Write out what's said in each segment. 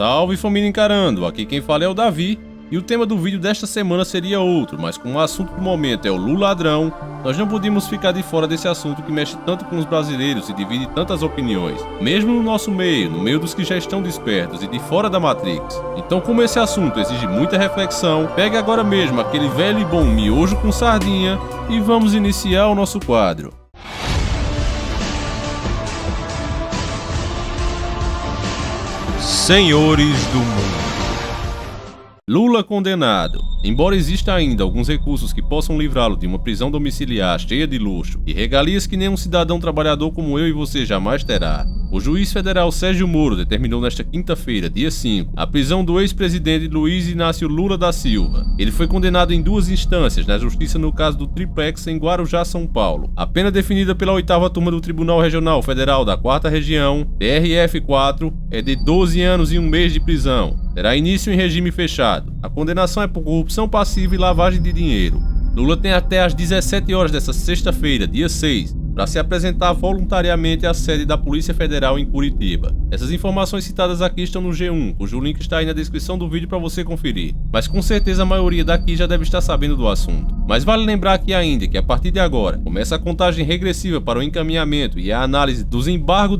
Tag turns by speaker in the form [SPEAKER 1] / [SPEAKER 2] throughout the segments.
[SPEAKER 1] Salve família encarando, aqui quem fala é o Davi, e o tema do vídeo desta semana seria outro, mas como o assunto do momento é o Lula ladrão, nós não podíamos ficar de fora desse assunto que mexe tanto com os brasileiros e divide tantas opiniões, mesmo no nosso meio, no meio dos que já estão despertos e de fora da Matrix. Então, como esse assunto exige muita reflexão, pegue agora mesmo aquele velho e bom miojo com sardinha e vamos iniciar o nosso quadro. Senhores do Mundo. Lula condenado. Embora exista ainda alguns recursos que possam livrá-lo de uma prisão domiciliar cheia de luxo e regalias que nenhum cidadão trabalhador como eu e você jamais terá, o juiz federal Sérgio Moro determinou nesta quinta-feira, dia 5, a prisão do ex-presidente Luiz Inácio Lula da Silva. Ele foi condenado em duas instâncias na justiça no caso do Triplex em Guarujá, São Paulo. A pena definida pela 8ª turma do Tribunal Regional Federal da 4ª Região, TRF4, é de 12 anos e 1 mês de prisão. Terá início em regime fechado. A condenação é por corrupção passiva e lavagem de dinheiro. Lula tem até às 17 horas desta sexta-feira, dia 6, para se apresentar voluntariamente à sede da Polícia Federal em Curitiba. Essas informações citadas aqui estão no G1, cujo link está aí na descrição do vídeo para você conferir. Mas com certeza a maioria daqui já deve estar sabendo do assunto. Mas vale lembrar aqui ainda que a partir de agora começa a contagem regressiva para o encaminhamento e a análise dos embargos,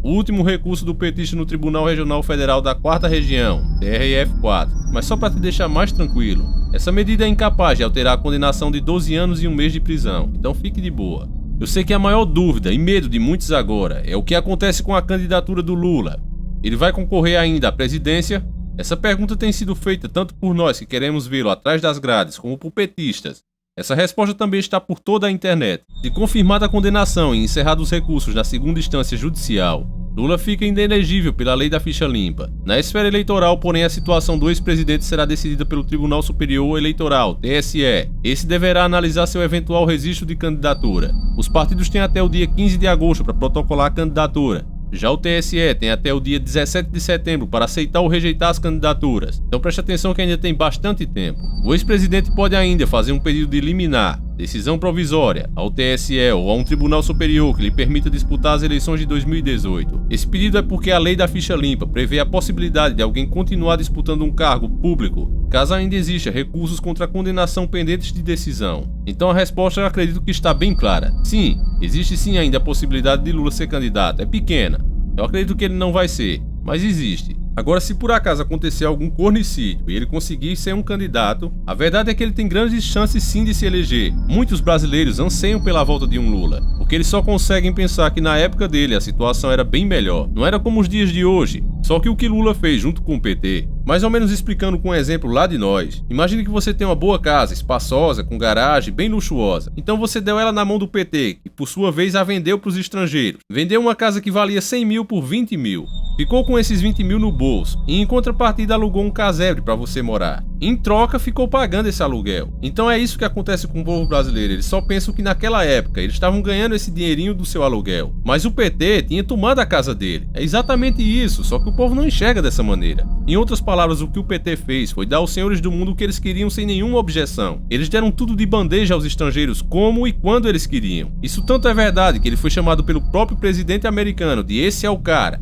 [SPEAKER 1] o último recurso do petista no Tribunal Regional Federal da 4ª Região, TRF4. Mas só para te deixar mais tranquilo, essa medida é incapaz de alterar a condenação de 12 anos e 1 mês de prisão, então fique de boa. Eu sei que a maior dúvida e medo de muitos agora é o que acontece com a candidatura do Lula. Ele vai concorrer ainda à presidência? Essa pergunta tem sido feita tanto por nós que queremos vê-lo atrás das grades, como por petistas. Essa resposta também está por toda a internet. Se confirmada a condenação e encerrados os recursos na segunda instância judicial, Lula fica inelegível pela lei da ficha limpa. Na esfera eleitoral, porém, a situação do ex-presidente será decidida pelo Tribunal Superior Eleitoral, TSE. Esse deverá analisar seu eventual registro de candidatura. Os partidos têm até o dia 15 de agosto para protocolar a candidatura. Já o TSE tem até o dia 17 de setembro para aceitar ou rejeitar as candidaturas. Então preste atenção que ainda tem bastante tempo. O ex-presidente pode ainda fazer um pedido de liminar, decisão provisória, ao TSE ou a um tribunal superior que lhe permita disputar as eleições de 2018. Esse pedido é porque a lei da ficha limpa prevê a possibilidade de alguém continuar disputando um cargo público, caso ainda exista recursos contra a condenação pendentes de decisão. Então a resposta eu acredito que está bem clara. Sim, existe sim ainda a possibilidade de Lula ser candidato. É pequena. Eu acredito que ele não vai ser, mas existe. Agora, se por acaso acontecer algum cornicídio e ele conseguir ser um candidato, a verdade é que ele tem grandes chances sim de se eleger. Muitos brasileiros anseiam pela volta de um Lula, porque eles só conseguem pensar que na época dele a situação era bem melhor. Não era como os dias de hoje, só que o que Lula fez junto com o PT. Mais ou menos explicando com um exemplo lá de nós. Imagine que você tem uma boa casa, espaçosa, com garagem, bem luxuosa. Então você deu ela na mão do PT, que por sua vez a vendeu para os estrangeiros. Vendeu uma casa que valia 100 mil por 20 mil. Ficou com esses 20 mil no bolso e em contrapartida alugou um casebre para você morar. Em troca ficou pagando esse aluguel. Então é isso que acontece com o povo brasileiro. Eles só pensam que naquela época eles estavam ganhando esse dinheirinho do seu aluguel. Mas o PT tinha tomado a casa dele. É exatamente isso, só que o povo não enxerga dessa maneira. Em outras palavras, o que o PT fez foi dar aos senhores do mundo o que eles queriam sem nenhuma objeção. Eles deram tudo de bandeja aos estrangeiros como e quando eles queriam. Isso tanto é verdade que ele foi chamado pelo próprio presidente americano de "esse é o cara".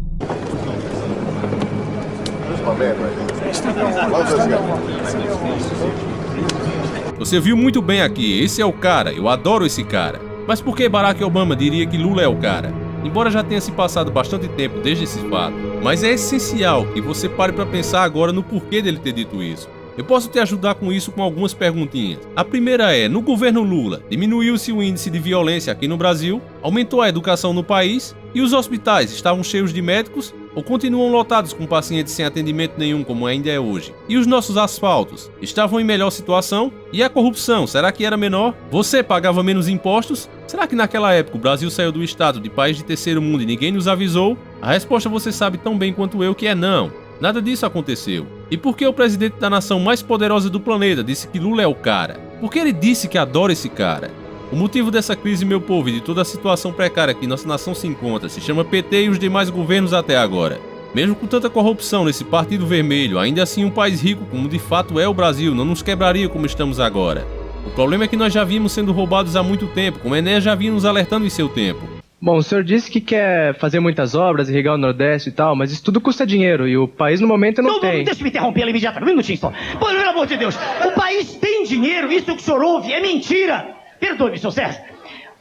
[SPEAKER 1] Você viu muito bem aqui, esse é o cara, eu adoro esse cara. Mas por que Barack Obama diria que Lula é o cara? Embora já tenha se passado bastante tempo desde esse fato, mas é essencial que você pare para pensar agora no porquê dele ter dito isso. Eu posso te ajudar com isso com algumas perguntinhas. A primeira é, no governo Lula, diminuiu-se o índice de violência aqui no Brasil, aumentou a educação no país e os hospitais estavam cheios de médicos ou continuam lotados com pacientes sem atendimento nenhum como ainda é hoje? E os nossos asfaltos estavam em melhor situação? E a corrupção, será que era menor? Você pagava menos impostos? Será que naquela época o Brasil saiu do estado de país de terceiro mundo e ninguém nos avisou? A resposta você sabe tão bem quanto eu que é não. Nada disso aconteceu. E por que o presidente da nação mais poderosa do planeta disse que Lula é o cara? Porque ele disse que adora esse cara. O motivo dessa crise, meu povo, e de toda a situação precária que nossa nação se encontra, se chama PT e os demais governos até agora. Mesmo com tanta corrupção nesse partido vermelho, ainda assim um país rico como de fato é o Brasil não nos quebraria como estamos agora. O problema é que nós já vimos sendo roubados há muito tempo, como Enéas já vinha nos alertando em seu tempo.
[SPEAKER 2] Bom, o senhor disse que quer fazer muitas obras, irrigar o Nordeste e tal, mas isso tudo custa dinheiro e o país no momento não tem.
[SPEAKER 3] Deixa eu me interromper ela imediatamente, um minutinho só. Pô, pelo amor de Deus, o país tem dinheiro, isso que o senhor ouve é mentira. Perdoe-me, senhor Sérgio.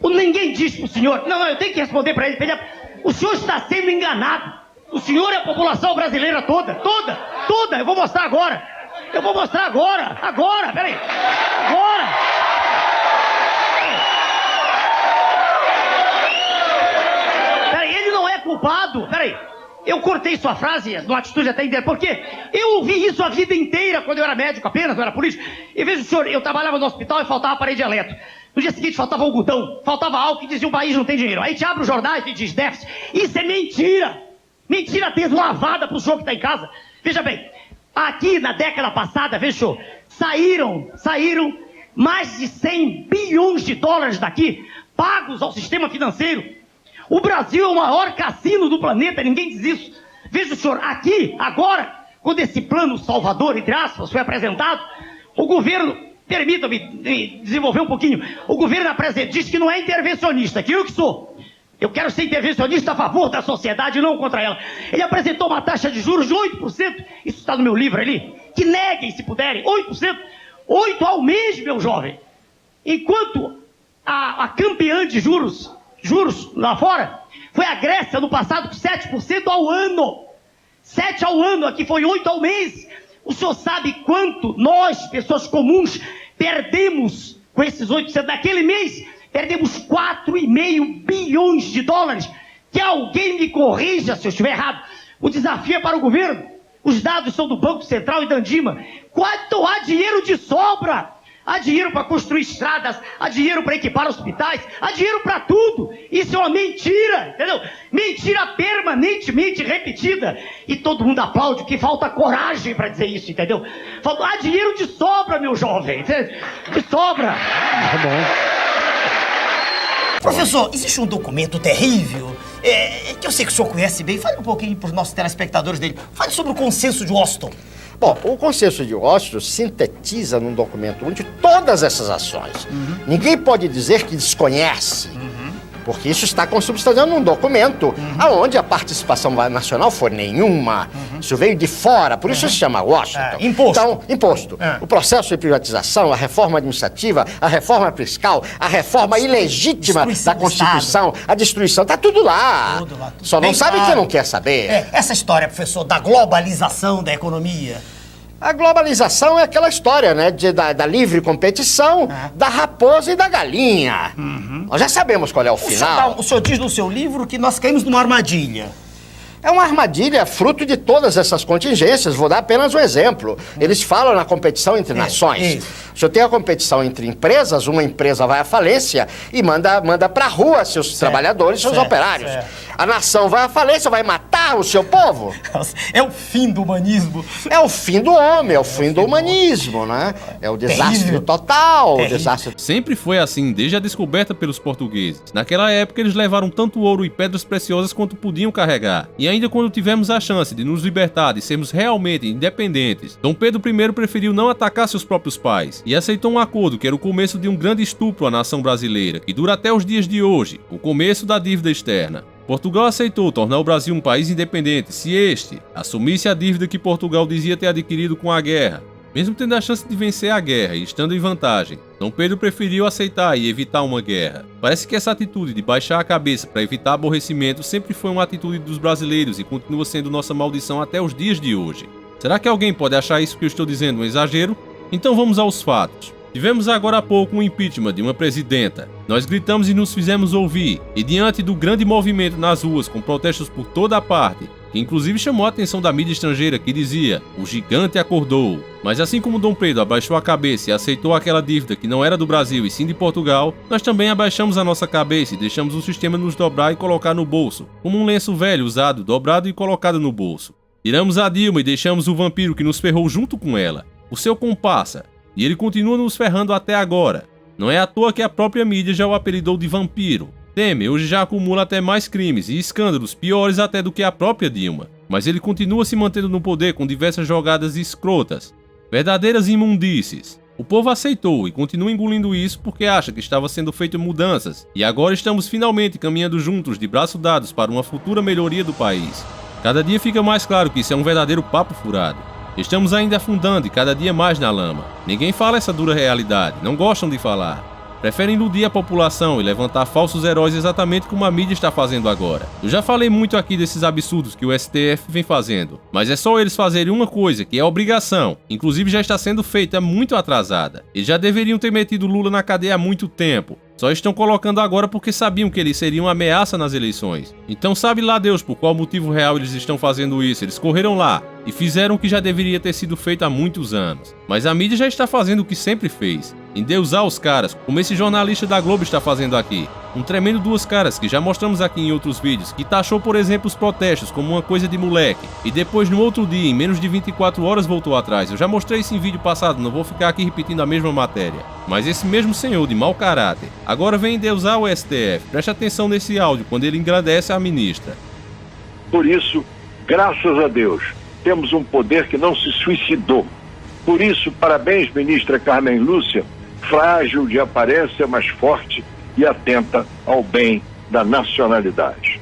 [SPEAKER 3] Ninguém diz pro senhor... Não, eu tenho que responder pra ele. O senhor está sendo enganado. O senhor é a população brasileira toda. Eu vou mostrar agora. Agora, peraí. Agora. Peraí, ele não é culpado. Peraí. Eu cortei sua frase, numa atitude até inteira, porque eu ouvi isso a vida inteira quando eu era médico apenas, não era político. E veja o senhor, eu trabalhava no hospital e faltava aparelho elétrico. No dia seguinte faltava algodão, faltava álcool e dizia o país não tem dinheiro. Aí te abre os jornais e diz déficit. Isso é mentira. Mentira deslavada pro senhor que está em casa. Veja bem, aqui na década passada, veja senhor, saíram mais de 100 bilhões de dólares daqui, pagos ao sistema financeiro. O Brasil é o maior cassino do planeta, ninguém diz isso. Veja senhor, aqui, agora, quando esse plano salvador, entre aspas, foi apresentado, o governo... Permita-me desenvolver um pouquinho. O governo diz que não é intervencionista, que eu que sou. Eu quero ser intervencionista a favor da sociedade, não contra ela. Ele apresentou uma taxa de juros de 8%. Isso está no meu livro ali. Que neguem, se puderem, 8%. 8% ao mês, meu jovem. Enquanto a campeã de juros lá fora, foi a Grécia no passado com 7% ao ano. 7% ao ano, aqui foi 8% ao mês. O senhor sabe quanto nós, pessoas comuns, perdemos com esses 8%? Naquele mês, perdemos 4,5 bilhões de dólares. Que alguém me corrija se eu estiver errado. O desafio é para o governo. Os dados são do Banco Central e da Andima. Quanto há dinheiro de sobra? Há dinheiro para construir estradas, há dinheiro para equipar hospitais, há dinheiro para tudo. Isso é uma mentira, entendeu? Mentira permanentemente repetida. E todo mundo aplaude, que falta coragem para dizer isso, entendeu? Há dinheiro de sobra, meu jovem. De sobra.
[SPEAKER 2] Tá bom.
[SPEAKER 3] Professor, existe um documento terrível, que eu sei que o senhor conhece bem. Fale um pouquinho para os nossos telespectadores dele. Fale sobre o Consenso de Washington.
[SPEAKER 4] Bom, o Consenso de Washington sintetiza num documento único todas essas ações. Ninguém pode dizer que desconhece, porque isso está consubstanciado num documento onde a participação nacional foi nenhuma. Isso veio de fora, por isso se chama Washington.
[SPEAKER 3] Imposto.
[SPEAKER 4] Então, imposto. O processo de privatização, a reforma administrativa, a reforma fiscal, a reforma ilegítima da Constituição, a destruição, está tudo lá.
[SPEAKER 3] Tudo lá.
[SPEAKER 4] Só não sabe quem não quer saber.
[SPEAKER 3] Essa história, professor, da globalização da economia.
[SPEAKER 4] A globalização é aquela história, né, da livre competição, da raposa e da galinha. Nós já sabemos qual é o final.
[SPEAKER 3] O senhor diz no seu livro que nós caímos numa armadilha.
[SPEAKER 4] É uma armadilha fruto de todas essas contingências. Vou dar apenas um exemplo. Eles falam na competição entre nações. Se eu tenho a competição entre empresas, uma empresa vai à falência e manda pra rua seus trabalhadores, seus operários. A nação vai à falência, vai matar o seu povo.
[SPEAKER 3] É o fim do humanismo.
[SPEAKER 4] É o fim do homem, é o fim do humanismo, né? É o desastre total, o desastre...
[SPEAKER 1] Sempre foi assim, desde a descoberta pelos portugueses. Naquela época, eles levaram tanto ouro e pedras preciosas quanto podiam carregar. E ainda quando tivemos a chance de nos libertar, de sermos realmente independentes, Dom Pedro I preferiu não atacar seus próprios pais e aceitou um acordo que era o começo de um grande estupro à nação brasileira, que dura até os dias de hoje, o começo da dívida externa. Portugal aceitou tornar o Brasil um país independente se este assumisse a dívida que Portugal dizia ter adquirido com a guerra. Mesmo tendo a chance de vencer a guerra e estando em vantagem, Dom Pedro preferiu aceitar e evitar uma guerra. Parece que essa atitude de baixar a cabeça para evitar aborrecimento sempre foi uma atitude dos brasileiros e continua sendo nossa maldição até os dias de hoje. Será que alguém pode achar isso que eu estou dizendo um exagero? Então vamos aos fatos. Tivemos agora há pouco um impeachment de uma presidenta. Nós gritamos e nos fizemos ouvir, e diante do grande movimento nas ruas com protestos por toda a parte, que inclusive chamou a atenção da mídia estrangeira que dizia, o gigante acordou. Mas assim como Dom Pedro abaixou a cabeça e aceitou aquela dívida que não era do Brasil e sim de Portugal, nós também abaixamos a nossa cabeça e deixamos o sistema nos dobrar e colocar no bolso, como um lenço velho usado, dobrado e colocado no bolso. Tiramos a Dilma e deixamos o vampiro que nos ferrou junto com ela, o seu comparsa, e ele continua nos ferrando até agora. Não é à toa que a própria mídia já o apelidou de vampiro. Temer hoje já acumula até mais crimes e escândalos piores até do que a própria Dilma, mas ele continua se mantendo no poder com diversas jogadas escrotas, verdadeiras imundícies. O povo aceitou e continua engolindo isso porque acha que estava sendo feito mudanças, e agora estamos finalmente caminhando juntos de braços dados para uma futura melhoria do país. Cada dia fica mais claro que isso é um verdadeiro papo furado. Estamos ainda afundando e cada dia mais na lama. Ninguém fala essa dura realidade, não gostam de falar. Preferem iludir a população e levantar falsos heróis exatamente como a mídia está fazendo agora. Eu já falei muito aqui desses absurdos que o STF vem fazendo, mas é só eles fazerem uma coisa, que é obrigação, inclusive já está sendo feita muito atrasada. Eles já deveriam ter metido Lula na cadeia há muito tempo. Só estão colocando agora porque sabiam que ele seria uma ameaça nas eleições. Então sabe lá Deus por qual motivo real eles estão fazendo isso. Eles correram lá e fizeram o que já deveria ter sido feito há muitos anos. Mas a mídia já está fazendo o que sempre fez, endeusar os caras, como esse jornalista da Globo está fazendo aqui. Um tremendo duas caras que já mostramos aqui em outros vídeos, que taxou por exemplo os protestos como uma coisa de moleque, e depois no outro dia, em menos de 24 horas voltou atrás. Eu já mostrei isso em vídeo passado, não vou ficar aqui repetindo a mesma matéria. Mas esse mesmo senhor de mau caráter agora vem endeusar o STF. Preste atenção nesse áudio quando ele agradece à ministra.
[SPEAKER 5] Por isso, graças a Deus, temos um poder que não se suicidou. Por isso, parabéns, ministra Carmen Lúcia, frágil de aparência, mas forte e atenta ao bem da nacionalidade.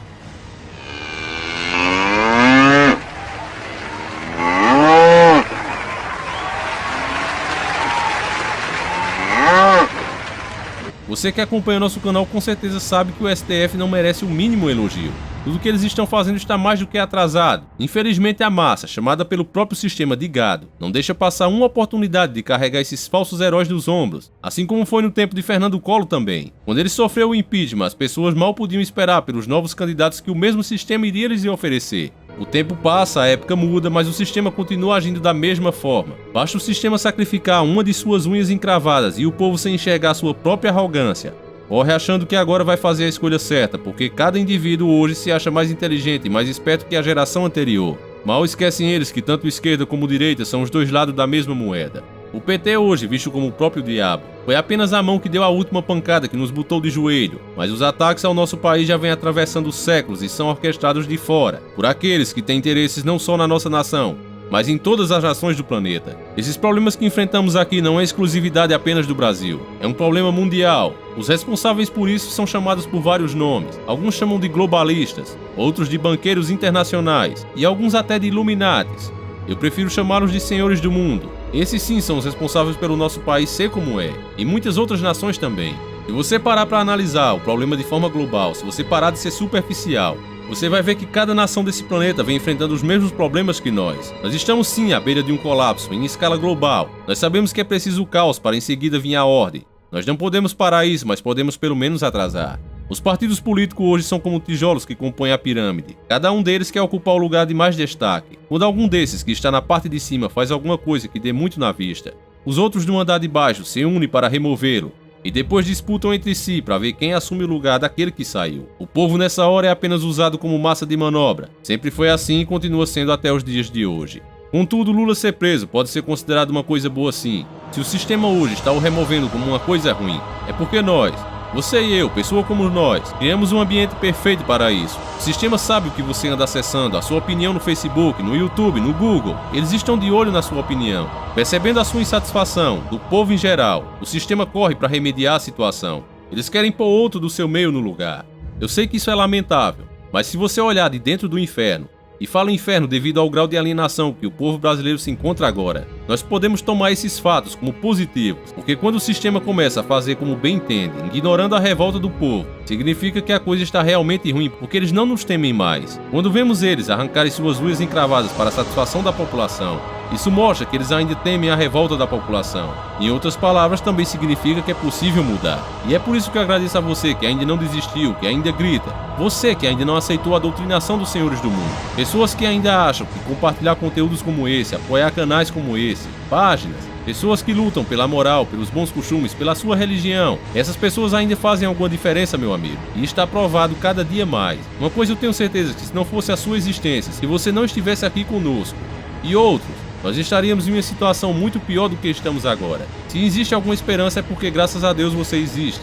[SPEAKER 1] Você que acompanha nosso canal com certeza sabe que o STF não merece o mínimo elogio. Tudo que eles estão fazendo está mais do que atrasado. Infelizmente a massa, chamada pelo próprio sistema de gado, não deixa passar uma oportunidade de carregar esses falsos heróis nos ombros. Assim como foi no tempo de Fernando Collor também. Quando ele sofreu o impeachment, as pessoas mal podiam esperar pelos novos candidatos que o mesmo sistema iria lhes oferecer. O tempo passa, a época muda, mas o sistema continua agindo da mesma forma. Basta o sistema sacrificar uma de suas unhas encravadas e o povo sem enxergar sua própria arrogância. Corre achando que agora vai fazer a escolha certa, porque cada indivíduo hoje se acha mais inteligente e mais esperto que a geração anterior. Mal esquecem eles que tanto esquerda como direita são os dois lados da mesma moeda. O PT hoje, visto como o próprio diabo, foi apenas a mão que deu a última pancada que nos botou de joelho, mas os ataques ao nosso país já vêm atravessando séculos e são orquestrados de fora, por aqueles que têm interesses não só na nossa nação, mas em todas as nações do planeta. Esses problemas que enfrentamos aqui não é exclusividade apenas do Brasil, é um problema mundial. Os responsáveis por isso são chamados por vários nomes, alguns chamam de globalistas, outros de banqueiros internacionais e alguns até de Illuminatis. Eu prefiro chamá-los de senhores do mundo. Esses sim são os responsáveis pelo nosso país ser como é, e muitas outras nações também. Se você parar para analisar o problema de forma global, se você parar de ser superficial, você vai ver que cada nação desse planeta vem enfrentando os mesmos problemas que nós. Nós estamos sim à beira de um colapso, em escala global. Nós sabemos que é preciso o caos para em seguida vir a ordem. Nós não podemos parar isso, mas podemos pelo menos atrasar. Os partidos políticos hoje são como tijolos que compõem a pirâmide. Cada um deles quer ocupar o lugar de mais destaque. Quando algum desses que está na parte de cima faz alguma coisa que dê muito na vista, os outros do andar de baixo se unem para removê-lo e depois disputam entre si para ver quem assume o lugar daquele que saiu. O povo nessa hora é apenas usado como massa de manobra. Sempre foi assim e continua sendo até os dias de hoje. Contudo, Lula ser preso pode ser considerado uma coisa boa sim. Se o sistema hoje está o removendo como uma coisa ruim, é porque nós, você e eu, pessoa como nós, criamos um ambiente perfeito para isso. O sistema sabe o que você anda acessando, a sua opinião no Facebook, no YouTube, no Google. Eles estão de olho na sua opinião. Percebendo a sua insatisfação, do povo em geral, o sistema corre para remediar a situação. Eles querem pôr outro do seu meio no lugar. Eu sei que isso é lamentável, mas se você olhar de dentro do inferno, e falo inferno devido ao grau de alienação que o povo brasileiro se encontra agora, nós podemos tomar esses fatos como positivos, porque quando o sistema começa a fazer como bem entende, ignorando a revolta do povo, significa que a coisa está realmente ruim, porque eles não nos temem mais. Quando vemos eles arrancarem suas unhas encravadas para a satisfação da população, isso mostra que eles ainda temem a revolta da população. Em outras palavras, também significa que é possível mudar. E é por isso que eu agradeço a você que ainda não desistiu, que ainda grita. Você que ainda não aceitou a doutrinação dos senhores do mundo. Pessoas que ainda acham que compartilhar conteúdos como esse, apoiar canais como esse, páginas, pessoas que lutam pela moral, pelos bons costumes, pela sua religião. Essas pessoas ainda fazem alguma diferença, meu amigo. E está provado cada dia mais. Uma coisa eu tenho certeza, que se não fosse a sua existência, se você não estivesse aqui conosco, e outros, nós estaríamos em uma situação muito pior do que estamos agora. Se existe alguma esperança é porque graças a Deus você existe.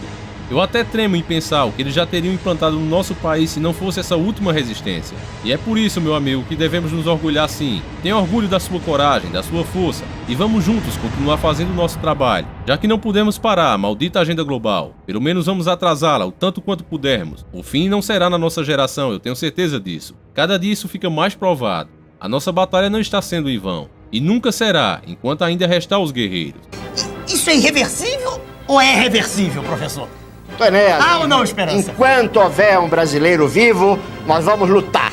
[SPEAKER 1] Eu até tremo em pensar o que eles já teriam implantado no nosso país se não fosse essa última resistência. E é por isso, meu amigo, que devemos nos orgulhar sim. Tenha orgulho da sua coragem, da sua força, e vamos juntos continuar fazendo o nosso trabalho. Já que não podemos parar a maldita agenda global, pelo menos vamos atrasá-la o tanto quanto pudermos. O fim não será na nossa geração, eu tenho certeza disso. Cada dia isso fica mais provado. A nossa batalha não está sendo em vão. E nunca será, enquanto ainda restar os guerreiros.
[SPEAKER 6] Isso é irreversível ou é reversível, professor?
[SPEAKER 4] Enéas,
[SPEAKER 6] Ou não, Esperança?
[SPEAKER 4] enquanto houver um brasileiro vivo, nós vamos lutar.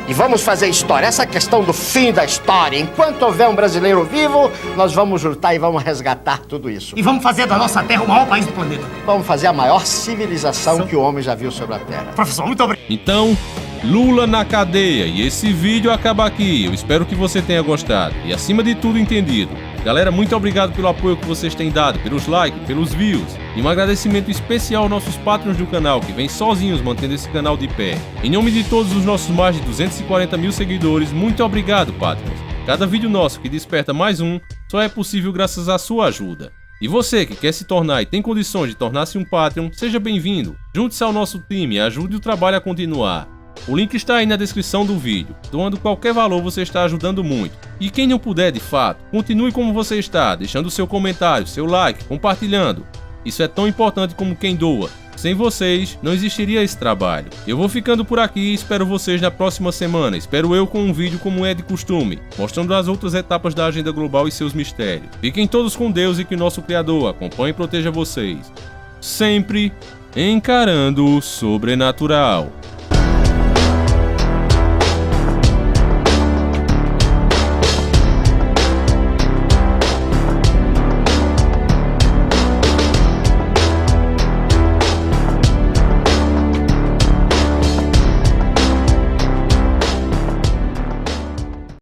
[SPEAKER 4] E vamos fazer história. Essa questão do fim da história. Enquanto houver um brasileiro vivo, nós vamos lutar e vamos resgatar tudo isso.
[SPEAKER 6] E vamos fazer da nossa Terra o maior país do planeta.
[SPEAKER 4] Vamos fazer a maior civilização que o homem já viu sobre a Terra.
[SPEAKER 6] Professor, muito obrigado.
[SPEAKER 1] Então, Lula na cadeia, e esse vídeo acaba aqui. Eu espero que você tenha gostado e, acima de tudo, entendido. Galera, muito obrigado pelo apoio que vocês têm dado, pelos likes, pelos views. E um agradecimento especial aos nossos patrons do canal, que vêm sozinhos mantendo esse canal de pé. Em nome de todos os nossos mais de 240 mil seguidores, muito obrigado, patrons. Cada vídeo nosso que desperta mais um, só é possível graças à sua ajuda. E você que quer se tornar e tem condições de tornar-se um Patreon, seja bem-vindo. Junte-se ao nosso time e ajude o trabalho a continuar. O link está aí na descrição do vídeo. Doando qualquer valor você está ajudando muito. E quem não puder de fato, continue como você está, deixando seu comentário, seu like, compartilhando. Isso é tão importante como quem doa. Sem vocês, não existiria esse trabalho. Eu vou ficando por aqui e espero vocês na próxima semana. Espero eu com um vídeo como é de costume, mostrando as outras etapas da agenda global e seus mistérios. Fiquem todos com Deus e que nosso Criador acompanhe e proteja vocês. Sempre encarando o sobrenatural.